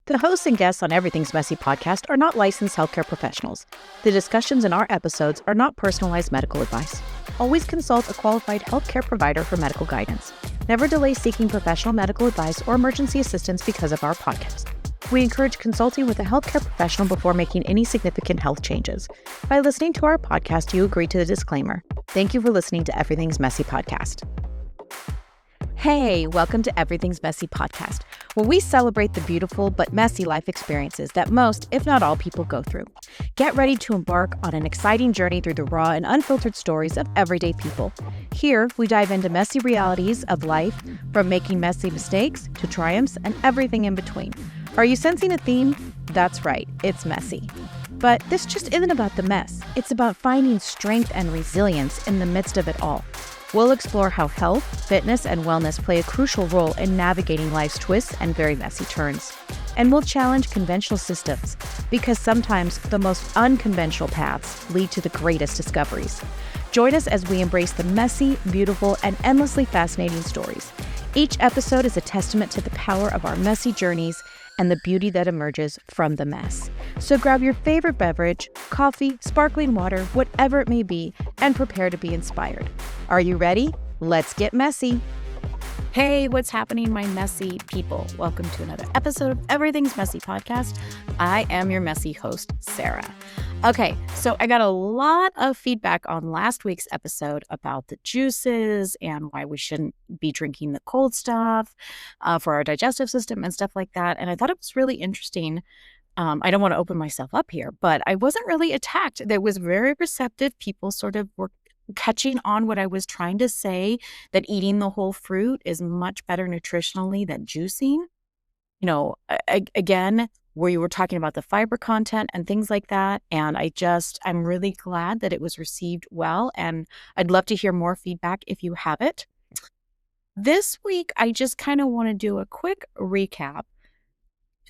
The hosts and guests on Everything's Messy podcast are not licensed healthcare professionals. The discussions in our episodes are not personalized medical advice. Always consult a qualified healthcare provider for medical guidance. Never delay seeking professional medical advice or emergency assistance because of our podcast. We encourage consulting with a healthcare professional before making any significant health changes. By listening to our podcast, you agree to the disclaimer. Thank you for listening to Everything's Messy podcast. Hey, welcome to Everything's Messy podcast, where we celebrate the beautiful but messy life experiences that most, if not all, people go through. Get ready to embark on an exciting journey through the raw and unfiltered stories of everyday people. Here, we dive into messy realities of life, from making messy mistakes to triumphs and everything in between. Are you sensing a theme? That's right, it's messy. But this just isn't about the mess. It's about finding strength and resilience in the midst of it all. We'll explore how health, fitness, and wellness play a crucial role in navigating life's twists and very messy turns. And we'll challenge conventional systems, because sometimes the most unconventional paths lead to the greatest discoveries. Join us as we embrace the messy, beautiful, and endlessly fascinating stories. Each episode is a testament to the power of our messy journeys and the beauty that emerges from the mess. So grab your favorite beverage, coffee, sparkling water, whatever it may be, and prepare to be inspired. Are you ready? Let's get messy. Hey, what's happening, my messy people? Welcome to another episode of Everything's Messy podcast. I am your messy host, Sarah. Okay, so I got a lot of feedback on last week's episode about the juices and why we shouldn't be drinking the cold stuff for our digestive system and stuff like that. And I thought it was really interesting. I don't want to open myself up here, but I wasn't really attacked. That was very receptive. People sort of were catching on what I was trying to say, that eating the whole fruit is much better nutritionally than juicing. You know, again, where you were talking about the fiber content and things like that. And I'm really glad that it was received well. And I'd love to hear more feedback if you have it. This week, I just kind of want to do a quick recap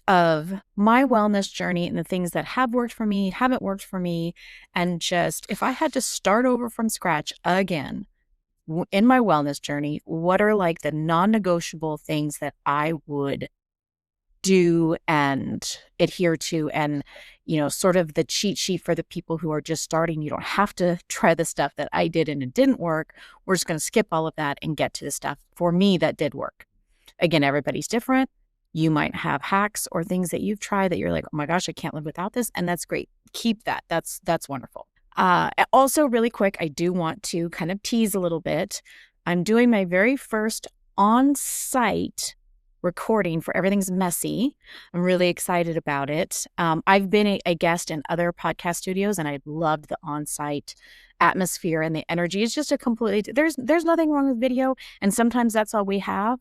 of my wellness journey and the things that have worked for me, haven't worked for me. And just, if I had to start over from scratch again in my wellness journey, what are like the non-negotiable things that I would do and adhere to, and sort of the cheat sheet for the people who are just starting. You don't have to try the stuff that I did and it didn't work. We're just going to skip all of that and get to the stuff for me that did work. Again, everybody's different. You might have hacks or things that you've tried that you're like, oh my gosh, I can't live without this, and that's great. Keep that. That's wonderful. Also, really quick, I do want to kind of tease a little bit. I'm doing my very first on-site recording for Everything's Messy. I'm really excited about it. I've been a guest in other podcast studios, and I loved the on-site atmosphere and the energy. It's just a completely, there's nothing wrong with video, and sometimes that's all we have.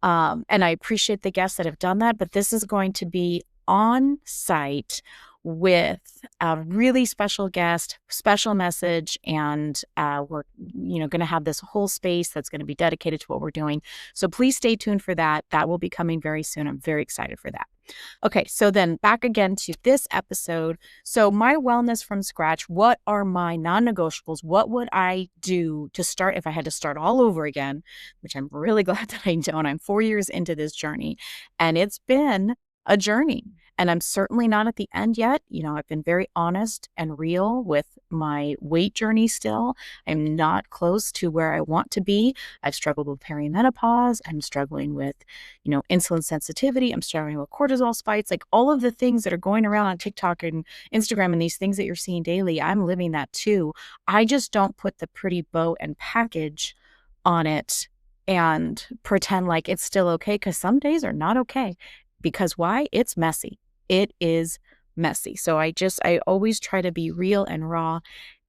And I appreciate the guests that have done that, but this is going to be on-site with a really special guest, special message, and we're going to have this whole space that's going to be dedicated to what we're doing. So please stay tuned for that. That will be coming very soon. I'm very excited for that. Okay, so then back again to this episode. So my wellness from scratch, what are my non-negotiables? What would I do to start if I had to start all over again, which I'm really glad that I don't. I'm 4 years into this journey, and it's been a journey. And I'm certainly not at the end yet. I've been very honest and real with my weight journey still. I'm not close to where I want to be. I've struggled with perimenopause. I'm struggling with, insulin sensitivity. I'm struggling with cortisol spikes, like all of the things that are going around on TikTok and Instagram and these things that you're seeing daily. I'm living that too. I just don't put the pretty bow and package on it and pretend like it's still okay, because some days are not okay. Because why? It's messy. It is messy. So I always try to be real and raw.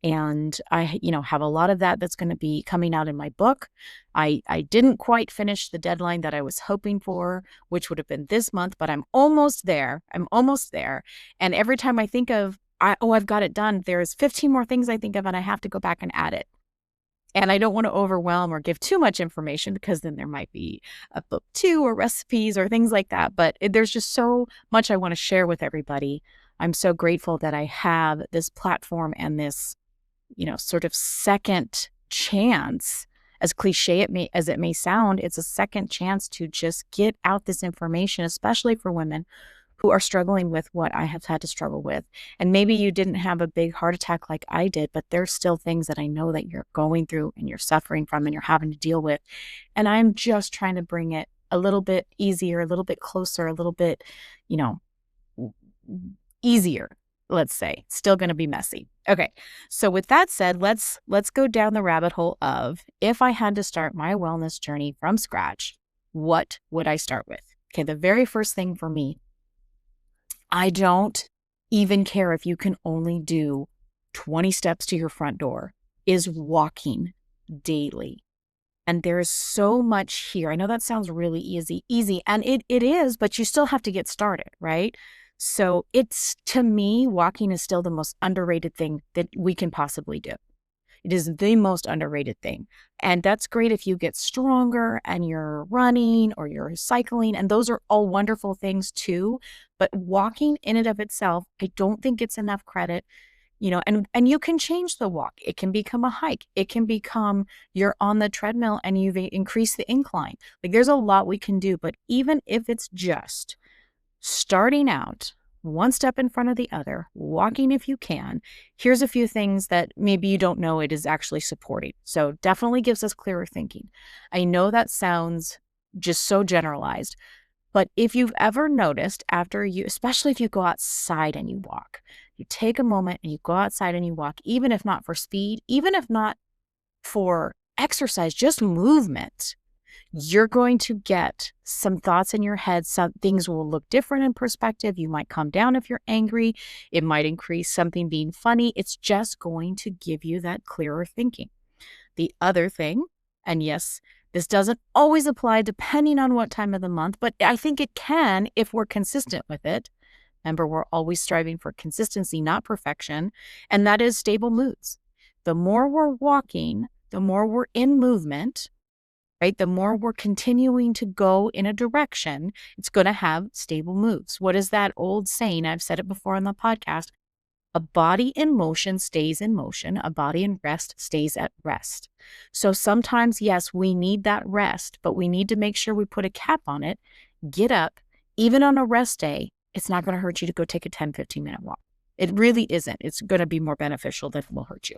And I, have a lot of that's going to be coming out in my book. I didn't quite finish the deadline that I was hoping for, which would have been this month, but I'm almost there. And every time I think of, I've got it done, there's 15 more things I think of, and I have to go back and add it. And I don't want to overwhelm or give too much information, because then there might be a book 2 or recipes or things like that. But there's just so much I want to share with everybody. I'm so grateful that I have this platform and this, sort of second chance. As cliche as it may sound, it's a second chance to just get out this information, especially for women who are struggling with what I have had to struggle with. And maybe you didn't have a big heart attack like I did, but there's still things that I know that you're going through and you're suffering from and you're having to deal with. And I'm just trying to bring it a little bit easier, a little bit closer, a little bit, you know, easier, let's say. Still going to be messy. Okay. So with that said, let's go down the rabbit hole of, if I had to start my wellness journey from scratch, what would I start with? Okay, the very first thing for me, I don't even care if you can only do 20 steps to your front door, is walking daily. And there's so much here. I know that sounds really easy, and it is, but you still have to get started, right? So it's, to me, walking is still the most underrated thing that we can possibly do. It is the most underrated thing. And that's great if you get stronger and you're running or you're cycling, and those are all wonderful things too. But walking in and of itself, I don't think it's enough credit. And you can change the walk. It can become a hike. It can become you're on the treadmill and you've increased the incline. Like, there's a lot we can do, but even if it's just starting out one step in front of the other, walking if you can, here's a few things that maybe you don't know it is actually supporting. So definitely gives us clearer thinking. I know that sounds just so generalized, but if you've ever noticed, after you, especially if you go outside and you walk, you take a moment and you go outside and you walk, even if not for speed, even if not for exercise, just movement, you're going to get some thoughts in your head. Some things will look different in perspective. You might calm down if you're angry. It might increase something being funny. It's just going to give you that clearer thinking. The other thing, and yes, this doesn't always apply depending on what time of the month, but I think it can if we're consistent with it. Remember, we're always striving for consistency, not perfection, and that is stable moods. The more we're walking, the more we're in movement, right? The more we're continuing to go in a direction, it's going to have stable moods. What is that old saying? I've said it before on the podcast. A body in motion stays in motion. A body in rest stays at rest. So sometimes, yes, we need that rest, but we need to make sure we put a cap on it. Get up. Even on a rest day, it's not going to hurt you to go take a 10, 15-minute walk. It really isn't. It's going to be more beneficial than it will hurt you.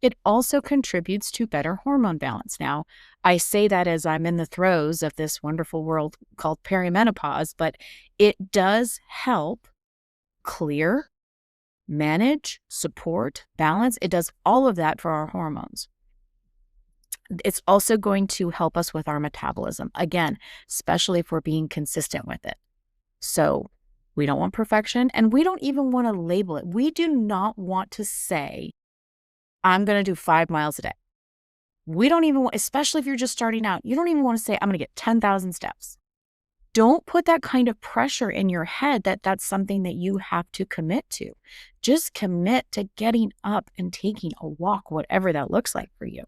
It also contributes to better hormone balance. Now, I say that as I'm in the throes of this wonderful world called perimenopause, but it does help clear, manage, support, balance. It does all of that for our hormones. It's also going to help us with our metabolism. Again, especially if we're being consistent with it. So we don't want perfection, and we don't even want to label it. We do not want to say, I'm going to do 5 miles a day. We don't even want, especially if you're just starting out, you don't even want to say, I'm going to get 10,000 steps. Don't put that kind of pressure in your head that that's something that you have to commit to. Just commit to getting up and taking a walk, whatever that looks like for you.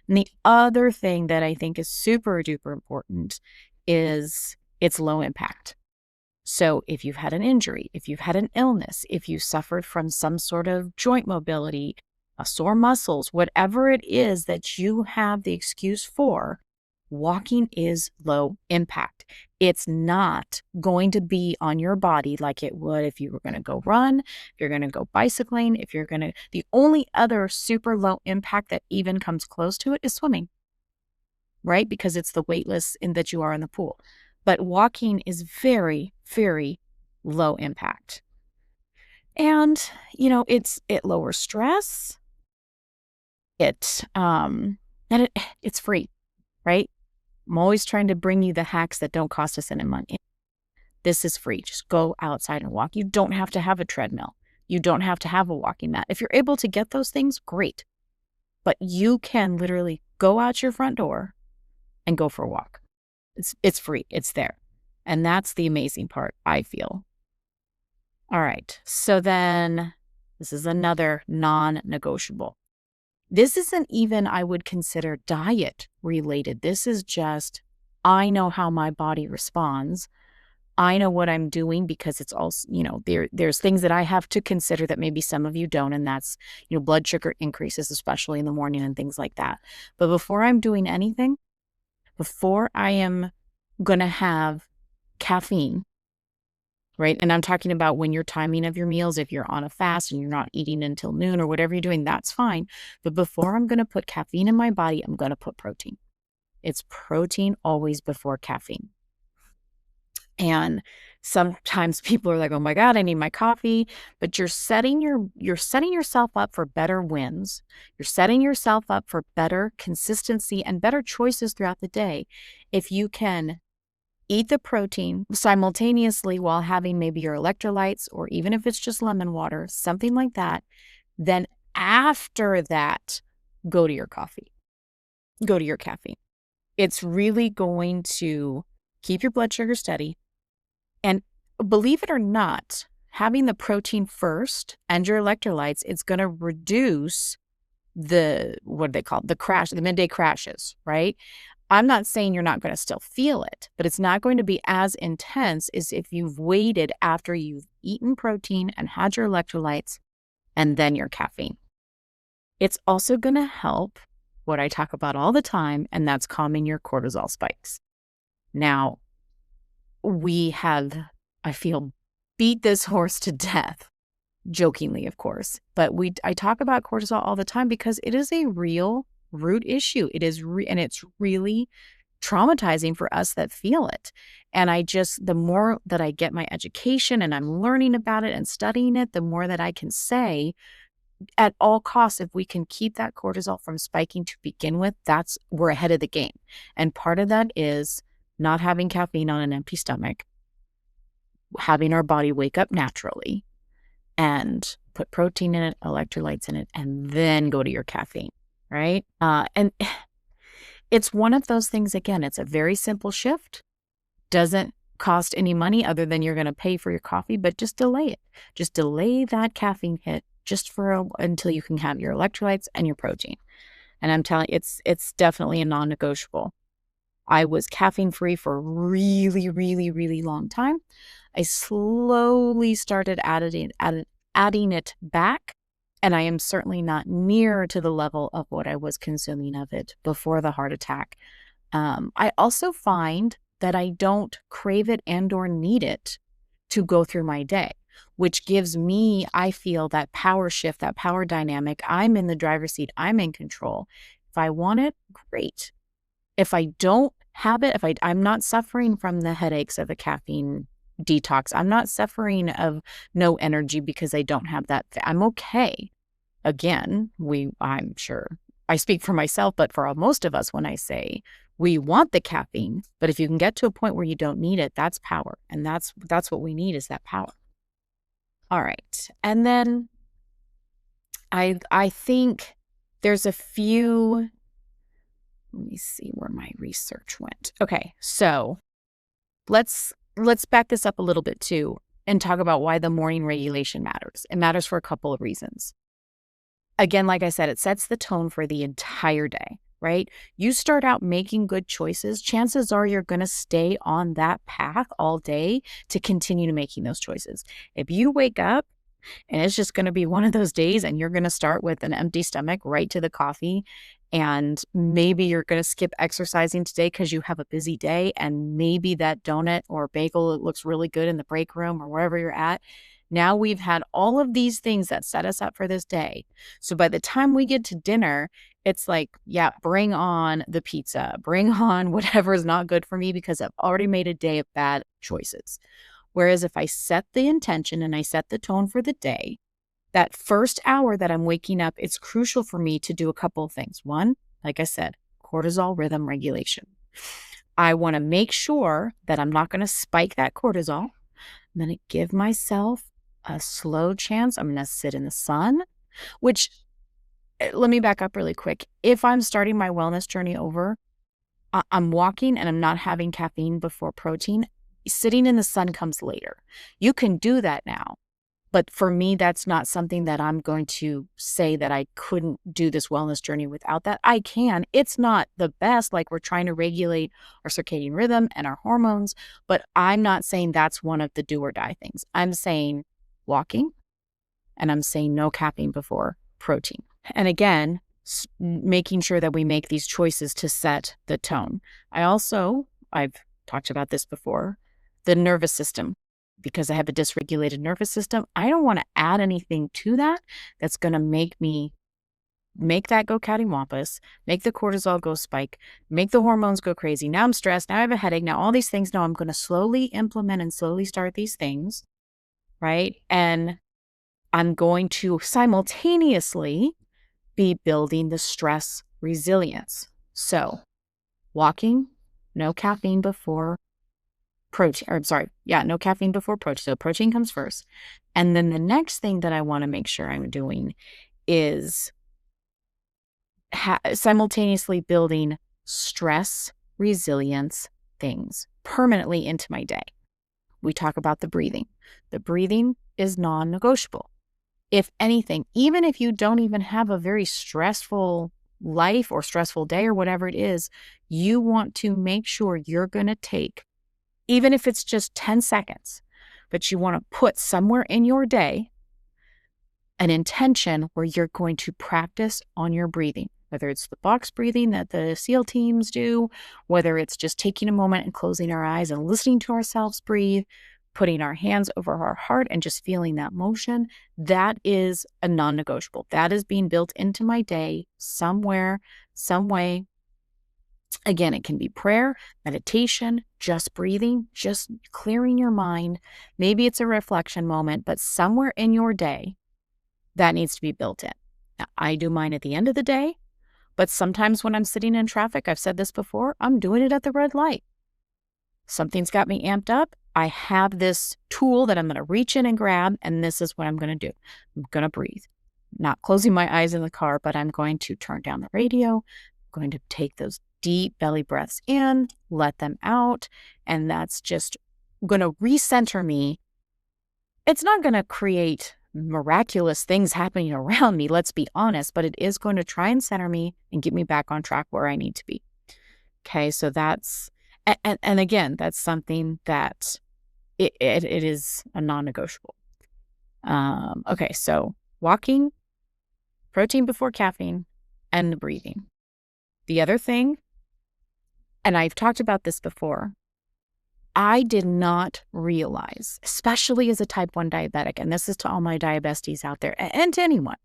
And the other thing that I think is super duper important is it's low impact. So if you've had an injury, if you've had an illness, if you suffered from some sort of joint mobility, sore muscles, whatever it is that you have the excuse for, walking is low impact. It's not going to be on your body like it would if you were going to go run, if you're going to go bicycling, if you're going to, the only other super low impact that even comes close to it is swimming, right? Because it's the weightless in that you are in the pool. But walking is very, very low impact. And, it lowers stress. It's free, right? I'm always trying to bring you the hacks that don't cost us any money. This is free. Just go outside and walk. You don't have to have a treadmill. You don't have to have a walking mat. If you're able to get those things, great. But you can literally go out your front door and go for a walk. It's free. It's there. And that's the amazing part, I feel. All right. So then this is another non-negotiable. This isn't even, I would consider, diet related. This is just, I know how my body responds. I know what I'm doing, because it's also, there's things that I have to consider that maybe some of you don't. And that's, blood sugar increases, especially in the morning and things like that. But before I'm doing anything, before I am going to have caffeine, right? And I'm talking about when you're timing of your meals, if you're on a fast and you're not eating until noon or whatever you're doing, that's fine. But before I'm going to put caffeine in my body, I'm going to put protein. It's protein always before caffeine. And sometimes people are like, "Oh my God, I need my coffee." But you're setting yourself up for better wins. You're setting yourself up for better consistency and better choices throughout the day. If you can eat the protein simultaneously while having maybe your electrolytes, or even if it's just lemon water, something like that, then after that, go to your coffee. Go to your caffeine. It's really going to keep your blood sugar steady. And believe it or not, having the protein first and your electrolytes, it's going to reduce what do they call it? The midday crashes, right? I'm not saying you're not going to still feel it, but it's not going to be as intense as if you've waited after you've eaten protein and had your electrolytes and then your caffeine. It's also going to help what I talk about all the time, and that's calming your cortisol spikes. Now, we have, I feel, beat this horse to death, jokingly, of course, but I talk about cortisol all the time because it is a real root issue. It is, and it's really traumatizing for us that feel it. And the more that I get my education and I'm learning about it and studying it, the more that I can say, at all costs, if we can keep that cortisol from spiking to begin with, we're ahead of the game. And part of that is not having caffeine on an empty stomach, having our body wake up naturally and put protein in it, electrolytes in it, and then go to your caffeine, right? And it's one of those things, again, it's a very simple shift. Doesn't cost any money other than you're going to pay for your coffee, but just delay it. Just delay that caffeine hit just until you can have your electrolytes and your protein. And I'm telling you, it's definitely a non-negotiable. I was caffeine free for a really, really, really long time. I slowly started adding it back, and I am certainly not near to the level of what I was consuming of it before the heart attack. I also find that I don't crave it and or need it to go through my day, which gives me, I feel, that power shift, that power dynamic. I'm in the driver's seat. I'm in control. If I want it, great. If I don't have it, I'm not suffering from the headaches of a caffeine detox. I'm not suffering of no energy because I don't have that. I'm okay. Again, I'm sure I speak for myself, but for most of us, when I say we want the caffeine, but if you can get to a point where you don't need it, that's power. And that's what we need, is that power. All right. And then I think there's a few, let me see where my research went. Okay. So let's back this up a little bit too and talk about why the morning regulation matters. It matters for a couple of reasons. Again, like I said, it sets the tone for the entire day, right? You start out making good choices, chances are you're going to stay on that path all day to continue to making those choices. If you wake up and it's just going to be one of those days and you're going to start with an empty stomach right to the coffee, and maybe you're going to skip exercising today because you have a busy day, and maybe that donut or bagel looks really good in the break room or wherever you're at. Now we've had all of these things that set us up for this day. So by the time we get to dinner, it's like, yeah, bring on the pizza, bring on whatever is not good for me because I've already made a day of bad choices. Whereas if I set the intention and I set the tone for the day, that first hour that I'm waking up, it's crucial for me to do a couple of things. One, like I said, cortisol rhythm regulation. I want to make sure that I'm not going to spike that cortisol. I'm going to give myself a slow chance. I'm going to sit in the sun, which, let me back up really quick. If I'm starting my wellness journey over, I'm walking and I'm not having caffeine before protein, sitting in the sun comes later. You can do that now. But for me, that's not something that I'm going to say that I couldn't do this wellness journey without that. I can. It's not the best, like we're trying to regulate our circadian rhythm and our hormones, but I'm not saying that's one of the do or die things. I'm saying walking, and I'm saying no caffeine before protein. And again, making sure that we make these choices to set the tone. I've talked about this before, the nervous system. because I have a dysregulated nervous system, I don't want to add anything to that that's going to make that go cattywampus, make the cortisol go spike, make the hormones go crazy. Now I'm stressed. Now I have a headache. Now all these things. No, I'm going to slowly implement and slowly start these things, right? And I'm going to simultaneously be building the stress resilience. So walking, no caffeine before protein, no caffeine before protein. So protein comes first. And then the next thing that I want to make sure I'm doing is simultaneously building stress resilience things permanently into my day. We talk about the breathing. The breathing is non-negotiable. If anything, even if you don't even have a very stressful life or stressful day or whatever it is, you want to make sure you're going to take, even if it's just 10 seconds, but you want to put somewhere in your day an intention where you're going to practice on your breathing, whether it's the box breathing that the SEAL teams do, whether it's just taking a moment and closing our eyes and listening to ourselves breathe, putting our hands over our heart and just feeling that motion. That is a non-negotiable. That is being built into my day somewhere, some way. Again, it can be prayer, meditation, just breathing, just clearing your mind. Maybe it's a reflection moment, but somewhere in your day, that needs to be built in. Now, I do mine at the end of the day, but sometimes when I'm sitting in traffic, I've said this before, I'm doing it at the red light. Something's got me amped up. I have this tool that I'm going to reach in and grab, and this is what I'm going to do. I'm going to breathe. Not closing my eyes in the car, but I'm going to turn down the radio. I'm going to take those deep belly breaths in, let them out, and that's just going to recenter me. It's not going to create miraculous things happening around me, let's be honest, but it is going to try and center me and get me back on track where I need to be. Okay, so that's, and again, that's something that it is a non-negotiable. Okay, so walking, protein before caffeine, and the breathing. The other thing, and I've talked about this before, I did not realize, especially as a type 1 diabetic, and this is to all my diabesties out there and to anyone,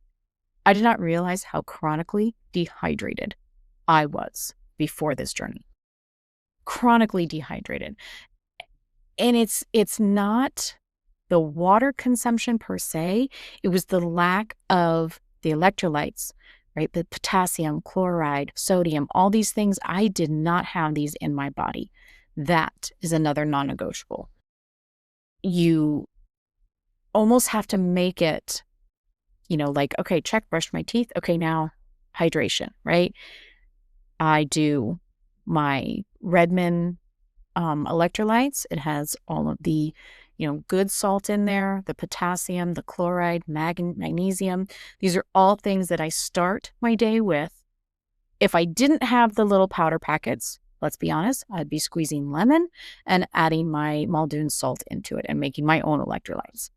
I did not realize how chronically dehydrated I was before this journey. Chronically dehydrated. And it's not the water consumption per se, it was the lack of the electrolytes, right? The potassium, chloride, sodium, all these things, I did not have these in my body. That is another non-negotiable. You almost have to make it, like, okay, check, brushed my teeth. Okay, now hydration, right? I do my Redmond electrolytes. It has all of the, good salt in there, the potassium, the chloride, magnesium. These are all things that I start my day with. If I didn't have the little powder packets, let's be honest, I'd be squeezing lemon and adding my Muldoon salt into it and making my own electrolytes.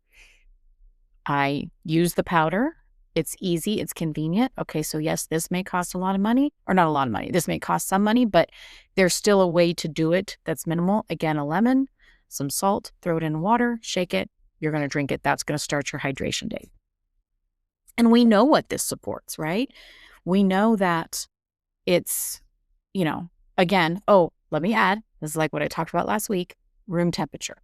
I use the powder. It's easy. It's convenient. Okay, so yes, this may cost a lot of money, or not a lot of money. This may cost some money, but there's still a way to do it that's minimal. Again, a lemon, some salt, throw it in water, shake it. You're going to drink it. That's going to start your hydration day. And we know what this supports, right? We know that it's, again, let me add, this is like what I talked about last week, room temperature.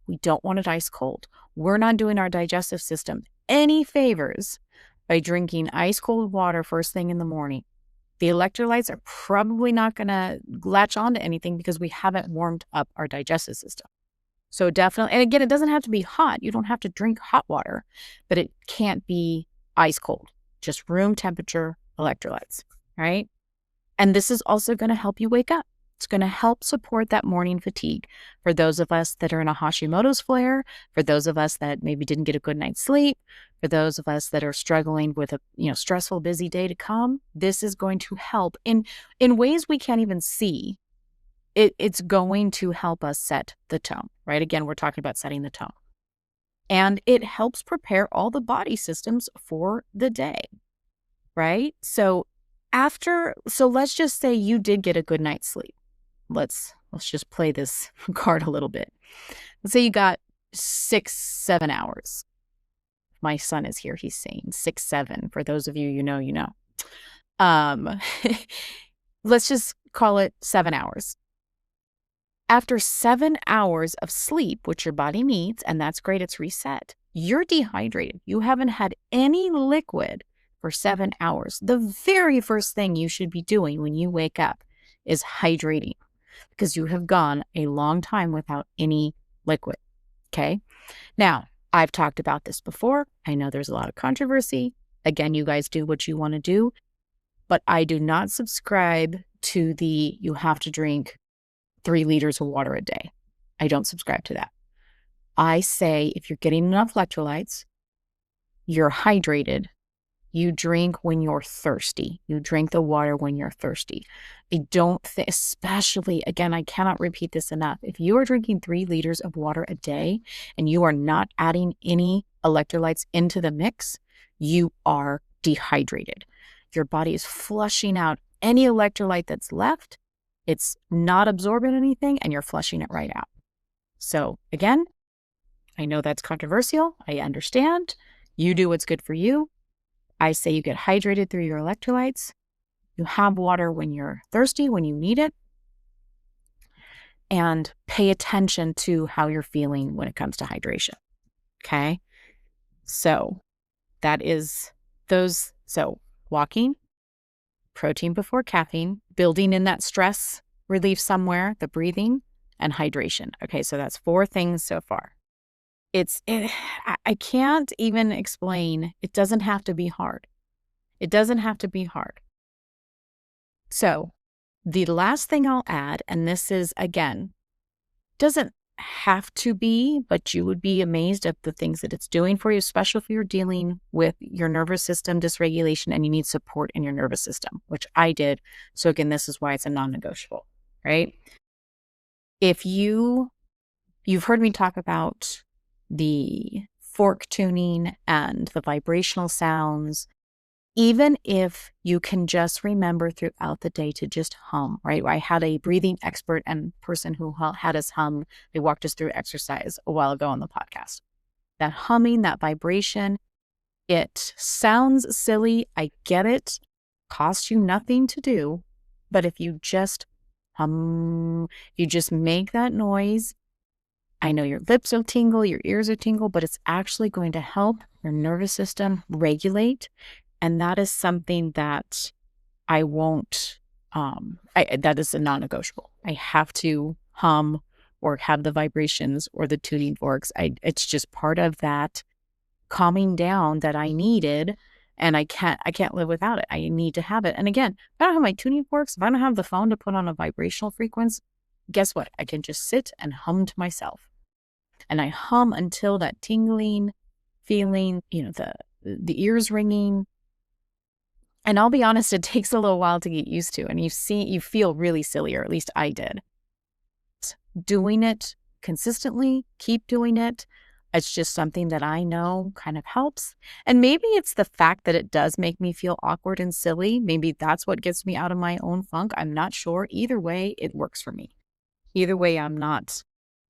We don't want it ice cold. We're not doing our digestive system any favors by drinking ice cold water first thing in the morning. The electrolytes are probably not going to latch onto anything because we haven't warmed up our digestive system. So definitely, and again, it doesn't have to be hot. You don't have to drink hot water, but it can't be ice cold, just room temperature electrolytes, right? And this is also going to help you wake up. It's going to help support that morning fatigue. For those of us that are in a Hashimoto's flare, for those of us that maybe didn't get a good night's sleep, for those of us that are struggling with a stressful, busy day to come, this is going to help in ways we can't even see. It's going to help us set the tone, right? Again, we're talking about setting the tone. And it helps prepare all the body systems for the day, right? So let's just say you did get a good night's sleep. Let's just play this card a little bit. Let's say you got 6-7 hours. My son is here. He's saying 6-7. For those of you, you know, you know. Let's just call it 7 hours. After 7 hours of sleep, which your body needs, and that's great, it's reset, you're dehydrated. You haven't had any liquid for 7 hours. The very first thing you should be doing when you wake up is hydrating, because you have gone a long time without any liquid. Okay? Now, I've talked about this before. I know there's a lot of controversy. Again, you guys do what you want to do, but I do not subscribe to the you have to drink 3 liters of water a day. I don't subscribe to that. I say if you're getting enough electrolytes, you're hydrated, you drink when you're thirsty. You drink the water when you're thirsty. I don't think, especially, again, I cannot repeat this enough. If you are drinking 3 liters of water a day and you are not adding any electrolytes into the mix, you are dehydrated. Your body is flushing out any electrolyte that's left. It's not absorbing anything, and you're flushing it right out. So again, I know that's controversial. I understand. You do what's good for you. I say you get hydrated through your electrolytes. You have water when you're thirsty, when you need it. And pay attention to how you're feeling when it comes to hydration. Okay? So that is those. So walking, protein before caffeine, building in that stress relief somewhere, the breathing, and hydration. Okay, so that's 4 things so far. I can't even explain. It doesn't have to be hard. It doesn't have to be hard. So the last thing I'll add, and this is, again, doesn't have to be, but you would be amazed at the things that it's doing for you, especially if you're dealing with your nervous system dysregulation and you need support in your nervous system, which I did. So again, this is why it's a non-negotiable, right? If you've heard me talk about the fork tuning and the vibrational sounds, even if you can just remember throughout the day to just hum, right? I had a breathing expert and person who had us hum. They walked us through exercise a while ago on the podcast. That humming, that vibration, it sounds silly. I get it. Costs you nothing to do. But if you just hum, you just make that noise, I know your lips will tingle, your ears will tingle, but it's actually going to help your nervous system regulate. And that is something that I won't, that is a non-negotiable. I have to hum or have the vibrations or the tuning forks. It's just part of that calming down that I needed, and I can't live without it. I need to have it. And again, if I don't have my tuning forks, if I don't have the phone to put on a vibrational frequency, guess what? I can just sit and hum to myself. And I hum until that tingling feeling, the ears ringing. And I'll be honest, it takes a little while to get used to. And you feel really silly, or at least I did. Doing it consistently, keep doing it. It's just something that I know kind of helps. And maybe it's the fact that it does make me feel awkward and silly. Maybe that's what gets me out of my own funk. I'm not sure. Either way, it works for me. Either way, I'm not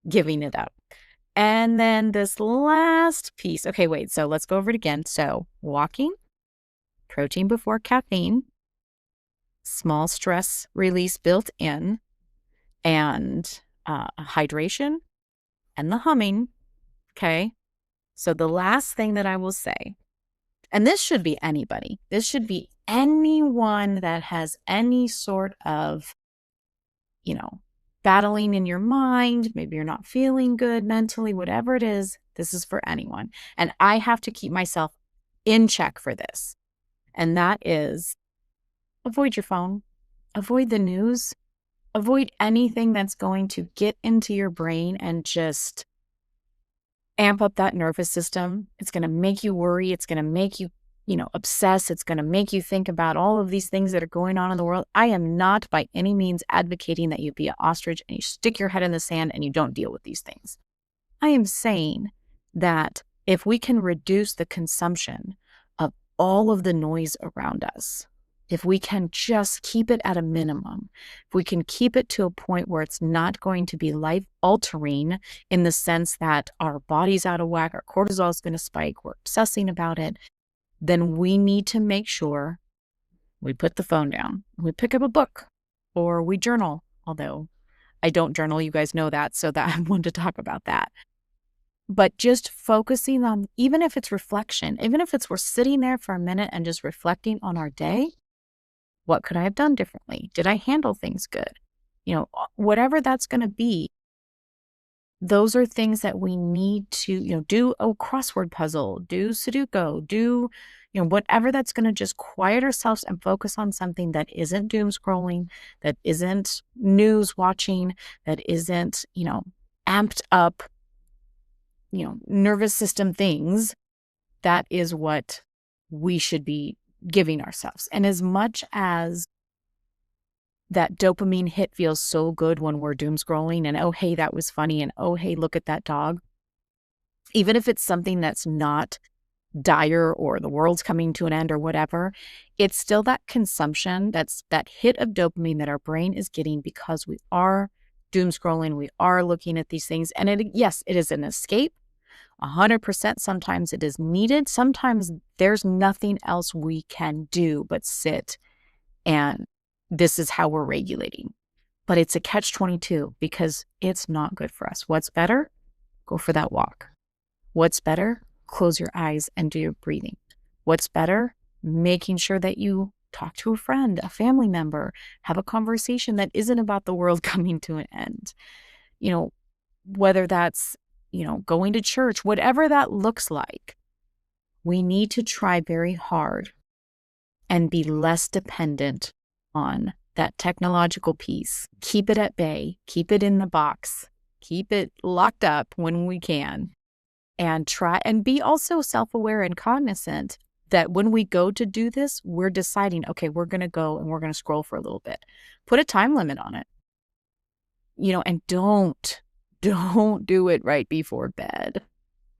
giving it up. And then this last piece. Okay, wait. So let's go over it again. So walking, protein before caffeine, small stress release built in, and hydration, and the humming. Okay. So the last thing that I will say, and this should be anybody, this should be anyone that has any sort of, battling in your mind, maybe you're not feeling good mentally, whatever it is, this is for anyone. And I have to keep myself in check for this. And that is avoid your phone, avoid the news, avoid anything that's going to get into your brain and just amp up that nervous system. It's going to make you worry. It's going to make you, obsess. It's going to make you think about all of these things that are going on in the world. I am not by any means advocating that you be an ostrich and you stick your head in the sand and you don't deal with these things. I am saying that if we can reduce the consumption of all of the noise around us, if we can just keep it at a minimum, if we can keep it to a point where it's not going to be life altering in the sense that our body's out of whack, our cortisol is going to spike, we're obsessing about it, then we need to make sure we put the phone down, we pick up a book, or we journal. Although I don't journal, you guys know that, so that I wanted to talk about that. But just focusing on, even if it's reflection, even if it's we're sitting there for a minute and just reflecting on our day, what could I have done differently? Did I handle things good? Whatever that's going to be, those are things that we need to, do a crossword puzzle, do Sudoku, do, whatever that's going to just quiet ourselves and focus on something that isn't doom scrolling, that isn't news watching, that isn't, amped up, nervous system things. That is what we should be giving ourselves. And as much as that dopamine hit feels so good when we're doom scrolling and, oh, hey, that was funny. And, oh, hey, look at that dog. Even if it's something that's not dire or the world's coming to an end or whatever, it's still that consumption, that's that hit of dopamine that our brain is getting because we are doom scrolling. We are looking at these things. And yes, it is an escape. 100%. Sometimes it is needed. Sometimes there's nothing else we can do but sit, and this is how we're regulating. But it's a catch-22 because it's not good for us. What's better? Go for that walk. What's better? Close your eyes and do your breathing. What's better? Making sure that you talk to a friend, a family member, have a conversation that isn't about the world coming to an end. Whether that's going to church, whatever that looks like, we need to try very hard and be less dependent on that technological piece. Keep it at bay, keep it in the box, keep it locked up when we can, and try and be also self-aware and cognizant that when we go to do this, we're deciding, okay, we're going to go and we're going to scroll for a little bit. Put a time limit on it, and don't do it right before bed.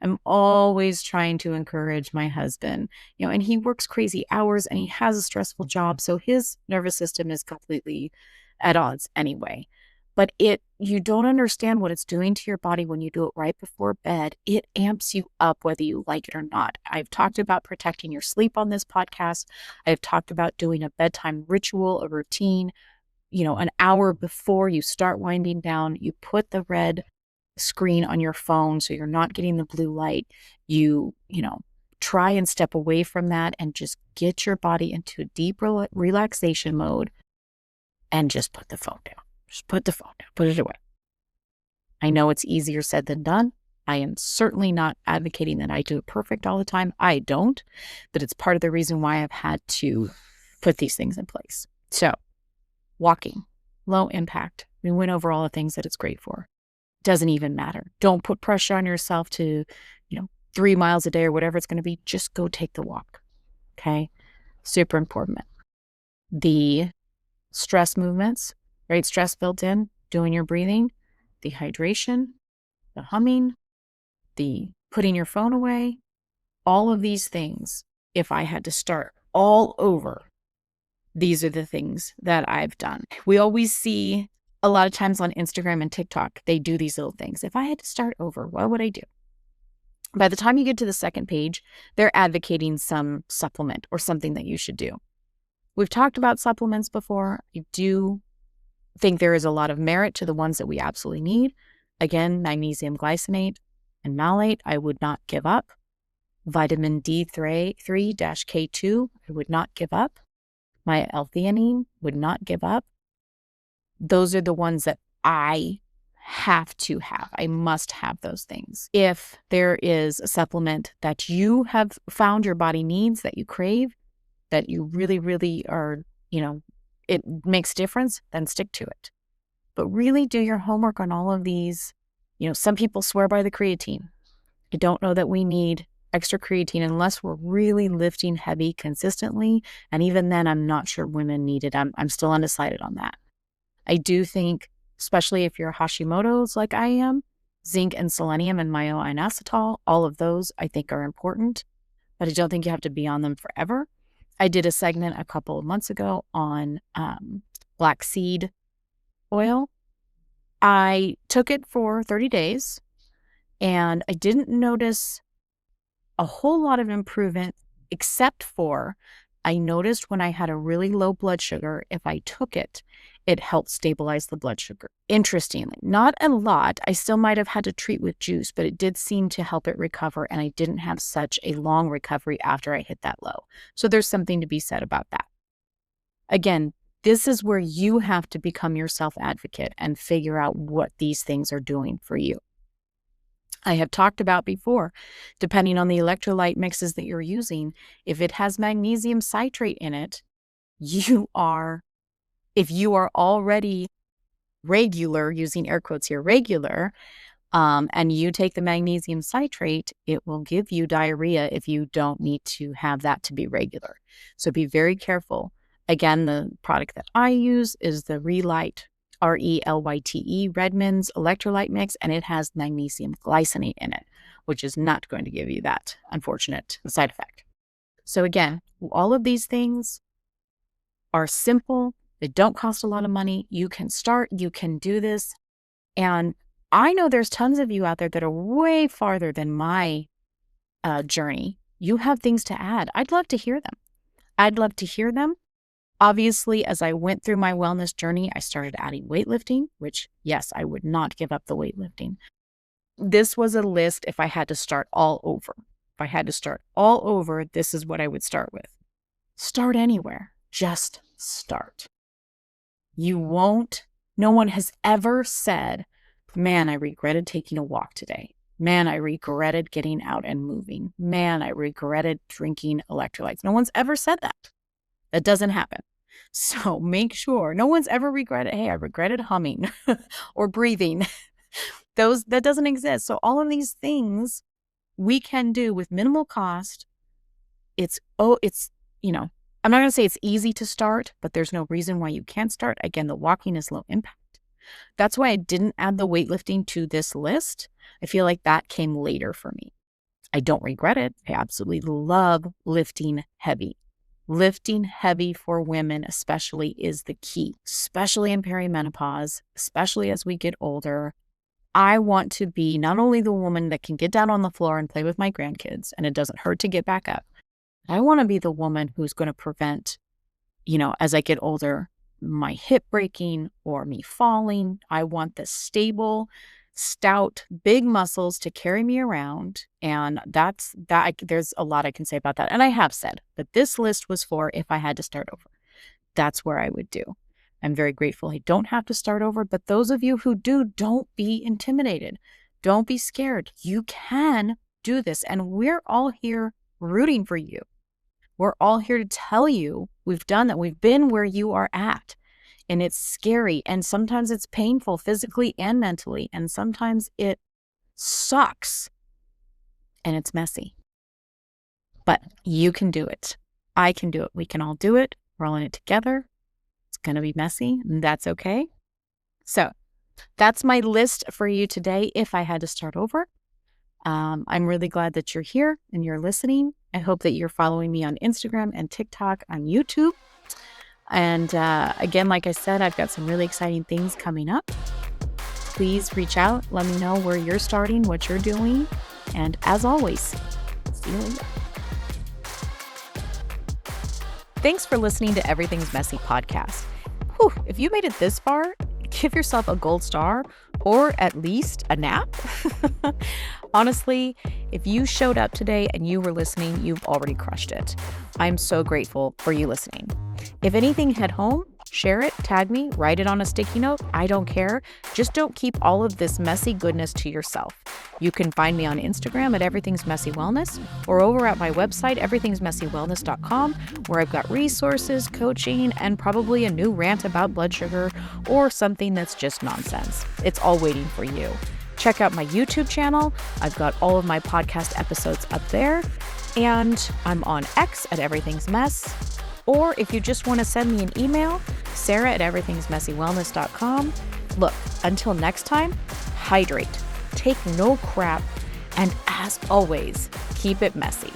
I'm always trying to encourage my husband, and he works crazy hours and he has a stressful job. So his nervous system is completely at odds anyway. But you don't understand what it's doing to your body when you do it right before bed. It amps you up whether you like it or not. I've talked about protecting your sleep on this podcast. I've talked about doing a bedtime ritual, a routine. An hour before you start winding down, you put the red screen on your phone so you're not getting the blue light. You try and step away from that and just get your body into a deep relaxation mode and just put the phone down. Just put the phone down. Put it away. I know it's easier said than done. I am certainly not advocating that I do it perfect all the time. I don't, but it's part of the reason why I've had to put these things in place. So, walking, low impact. We went over all the things that it's great for. Doesn't even matter. Don't put pressure on yourself to, 3 miles a day or whatever it's going to be. Just go take the walk. Okay. Super important. The stress movements, right? Stress built in, doing your breathing, the hydration, the humming, the putting your phone away, all of these things. If I had to start all over, these are the things that I've done. We always see a lot of times on Instagram and TikTok, they do these little things. If I had to start over, what would I do? By the time you get to the second page, they're advocating some supplement or something that you should do. We've talked about supplements before. I do think there is a lot of merit to the ones that we absolutely need. Again, magnesium glycinate and malate, I would not give up. Vitamin D3-K2, I would not give up. My L-theanine, would not give up. Those are the ones that I have to have. I must have those things. If there is a supplement that you have found your body needs, that you crave, that you really, really are, it makes a difference, then stick to it. But really do your homework on all of these. Some people swear by the creatine. I don't know that we need extra creatine unless we're really lifting heavy consistently. And even then, I'm not sure women need it. I'm still undecided on that. I do think, especially if you're Hashimoto's like I am, zinc and selenium and myoinositol, all of those I think are important, but I don't think you have to be on them forever. I did a segment a couple of months ago on black seed oil. I took it for 30 days and I didn't notice a whole lot of improvement, except for I noticed when I had a really low blood sugar, if I took it, it helped stabilize the blood sugar. Interestingly, not a lot. I still might have had to treat with juice, but it did seem to help it recover, and I didn't have such a long recovery after I hit that low. So there's something to be said about that. Again, this is where you have to become your self-advocate and figure out what these things are doing for you. I have talked about before, depending on the electrolyte mixes that you're using, if it has magnesium citrate in it, if you are already regular, using air quotes here, regular, and you take the magnesium citrate, it will give you diarrhea if you don't need to have that to be regular. So be very careful. Again, the product that I use is the Relyte, Relyte, Redmond's electrolyte mix, and it has magnesium glycinate in it, which is not going to give you that unfortunate side effect. So again, all of these things are simple. They don't cost a lot of money. You can start, you can do this. And I know there's tons of you out there that are way farther than my journey. You have things to add. I'd love to hear them. Obviously, as I went through my wellness journey, I started adding weightlifting, which, yes, I would not give up the weightlifting. This was a list if I had to start all over. If I had to start all over, this is what I would start with. Start anywhere. Just start. No one has ever said, man, I regretted taking a walk today. Man, I regretted getting out and moving. Man, I regretted drinking electrolytes. No one's ever said that. That doesn't happen. So make sure no one's ever regretted, hey, I regretted humming or breathing. That doesn't exist. So all of these things we can do with minimal cost. I'm not going to say it's easy to start, but there's no reason why you can't start. Again, the walking is low impact. That's why I didn't add the weightlifting to this list. I feel like that came later for me. I don't regret it. I absolutely love lifting heavy. Lifting heavy for women especially is the key, especially in perimenopause, especially as we get older. I want to be not only the woman that can get down on the floor and play with my grandkids and it doesn't hurt to get back up. I want to be the woman who's going to prevent, as I get older, my hip breaking or me falling. I want the stable, stout, big muscles to carry me around. And there's a lot I can say about that. And I have said, but this list was for if I had to start over. That's where I would do. I'm very grateful I don't have to start over. But those of you who do, don't be intimidated. Don't be scared. You can do this. And we're all here rooting for you. We're all here to tell you we've done that. We've been where you are at. And it's scary. And sometimes it's painful physically and mentally. And sometimes it sucks. And it's messy. But you can do it. I can do it. We can all do it. We're all in it together. It's going to be messy. And that's okay. So that's my list for you today if I had to start over. I'm really glad that you're here and you're listening. I hope that you're following me on Instagram and TikTok, on YouTube. And again, like I said, I've got some really exciting things coming up. Please reach out. Let me know where you're starting, what you're doing. And as always, see you later. Thanks for listening to Everything's Messy podcast. Whew, if you made it this far, give yourself a gold star or at least a nap. Honestly, if you showed up today and you were listening, you've already crushed it. I'm so grateful for you listening. If anything hit home, share it, tag me, write it on a sticky note. I don't care. Just don't keep all of this messy goodness to yourself. You can find me on Instagram at Everything's Messy Wellness or over at my website, everythingsmessywellness.com, where I've got resources, coaching, and probably a new rant about blood sugar or something that's just nonsense. It's all waiting for you. Check out my YouTube channel. I've got all of my podcast episodes up there. And I'm on X at Everything's Mess. Or if you just want to send me an email, Sarah at everythingsmessywellness.com. Look, until next time, hydrate, take no crap, and as always, keep it messy.